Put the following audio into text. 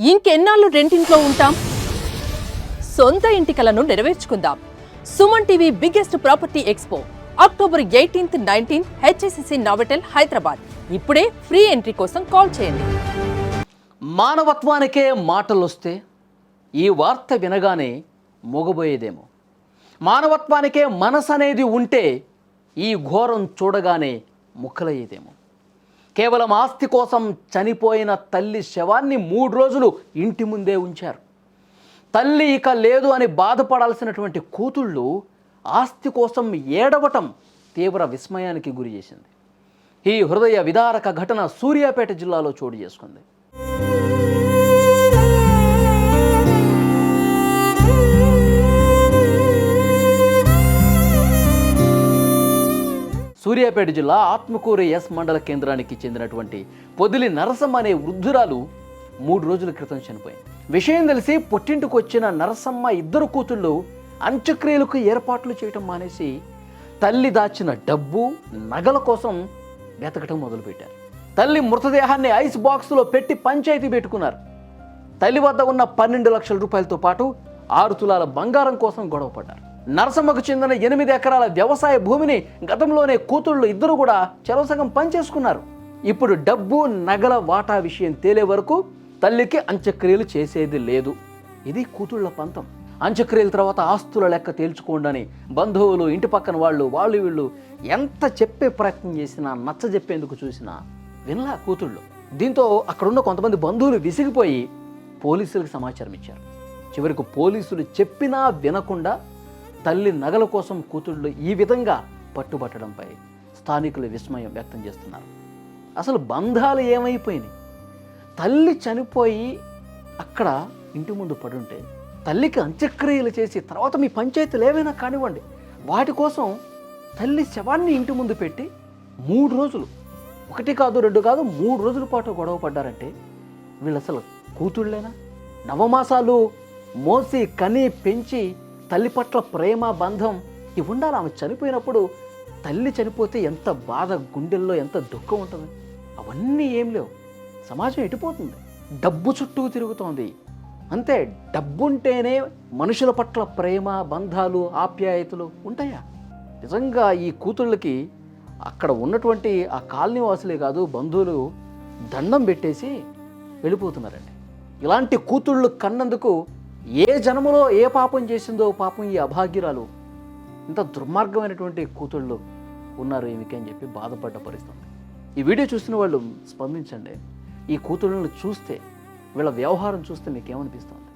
ఇంకెన్నాళ్ళు రెంటింట్లో ఉంటాం? సొంత ఇంటి కలను నెరవేర్చుకుందాం. Suman TV biggest property expo October 18th, 19th HICC Novotel Hyderabad. ఇప్పుడే ఫ్రీ ఎంట్రీ కోసం కాల్ చేయండి. మానవత్వానికే మాటలొస్తే ఈ వార్త వినగానే మొగబోయేదేమో. మానవత్వానికే మనసు అనేది ఉంటే ఈ ఘోరం చూడగానే ముక్కలయ్యేదేమో. కేవలం ఆస్తి కోసం చనిపోయిన తల్లి శవాన్ని 3 రోజులు ఇంటి ముందే ఉంచారు. తల్లి ఇక లేదు అని బాధపడాల్సినటువంటి కూతుళ్ళు ఆస్తి కోసం ఏడవటం తీవ్ర విస్మయానికి గురి చేసింది. ఈ హృదయ విదారక ఘటన సూర్యాపేట జిల్లాలో చోటు చేసుకుంది. సూర్యాపేట జిల్లా ఆత్మకూరు ఎస్ మండల కేంద్రానికి చెందినటువంటి పొదిలి నరసమ్మ అనే వృద్ధురాలు 3 రోజుల క్రితం చనిపోయింది. విషయం తెలిసి పుట్టింటికి వచ్చిన నరసమ్మ 2 కూతుళ్ళు అంత్యక్రియలకు ఏర్పాట్లు చేయటం మానేసి తల్లి దాచిన డబ్బు నగల కోసం వెతకటం మొదలుపెట్టారు. తల్లి మృతదేహాన్ని ఐస్ బాక్స్లో పెట్టి పంచాయతీ పెట్టుకున్నారు. తల్లి వద్ద ఉన్న 12 లక్షల రూపాయలతో పాటు 6 తులాల బంగారం కోసం గొడవపడ్డారు. నరసమ్మకు చెందిన 8 ఎకరాల వ్యవసాయ భూమిని గతంలోనే కూతుళ్ళు 2 కూడా చెరసగం పంచేసుకున్నారు. ఇప్పుడు డబ్బు నగల వాటా విషయం తేలే వరకు తల్లికి అంత్యక్రియలు చేసేది లేదు. ఇది కూతుళ్ళ పంతం. అంత్యక్రియల తర్వాత ఆస్తుల లెక్క తేల్చుకోండి బంధువులు, ఇంటి పక్కన వాళ్ళు వీళ్ళు ఎంత చెప్పే ప్రయత్నం చేసినా, నచ్చ చెప్పేందుకు చూసినా వినలా కూతుళ్ళు. దీంతో అక్కడున్న కొంతమంది బంధువులు విసిగిపోయి పోలీసులకు సమాచారం ఇచ్చారు. చివరికి పోలీసులు చెప్పినా వినకుండా తల్లి నగల కోసం కూతుళ్ళు ఈ విధంగా పట్టుబట్టడంపై స్థానికులు విస్మయం వ్యక్తం చేస్తున్నారు. అసలు బంధాలు ఏమైపోయినాయి? తల్లి చనిపోయి అక్కడ ఇంటి ముందు పడుంటే తల్లికి అంత్యక్రియలు చేసి తర్వాత మీ పంచాయతీలు ఏమైనా కానివ్వండి, వాటి కోసం తల్లి శవాన్ని ఇంటి ముందు పెట్టి 3 రోజులు, 1 కాదు 2 కాదు 3 రోజుల పాటు గొడవ పడ్డారంటే వీళ్ళు అసలు కూతుళ్ళేనా? నవమాసాలు మోసి కని పెంచి తల్లి పట్ల ప్రేమ బంధం ఇవి ఉండాలి. ఆమె చనిపోయినప్పుడు తల్లి చనిపోతే ఎంత బాధ, గుండెల్లో ఎంత దుఃఖం ఉంటుంది. అవన్నీ ఏం లేవు. సమాజం ఎటుపోతుంది? డబ్బు చుట్టూ తిరుగుతోంది అంతే. డబ్బుంటేనే మనుషుల పట్ల ప్రేమ, బంధాలు, ఆప్యాయతలు ఉంటాయా? నిజంగా ఈ కూతుళ్ళకి అక్కడ ఉన్నటువంటి ఆ కాలనీ వాసులే కాదు, బంధువులు దండం పెట్టేసి వెళ్ళిపోతున్నారండి. ఇలాంటి కూతుళ్ళు కన్నందుకు ఏ జన్మలో ఏ పాపం చేసిందో పాపం ఈ అభాగ్యురాలు. ఇంత దుర్మార్గమైనటువంటి కూతుళ్ళు ఉన్నారు ఏమికి అని చెప్పి బాధపడ్డ పరిస్థితి. ఈ వీడియో చూస్తున్న వాళ్ళు స్పందించండి. ఈ కూతుళ్ళను చూస్తే, వీళ్ళ వ్యవహారం చూస్తే మీకేమనిపిస్తుంది?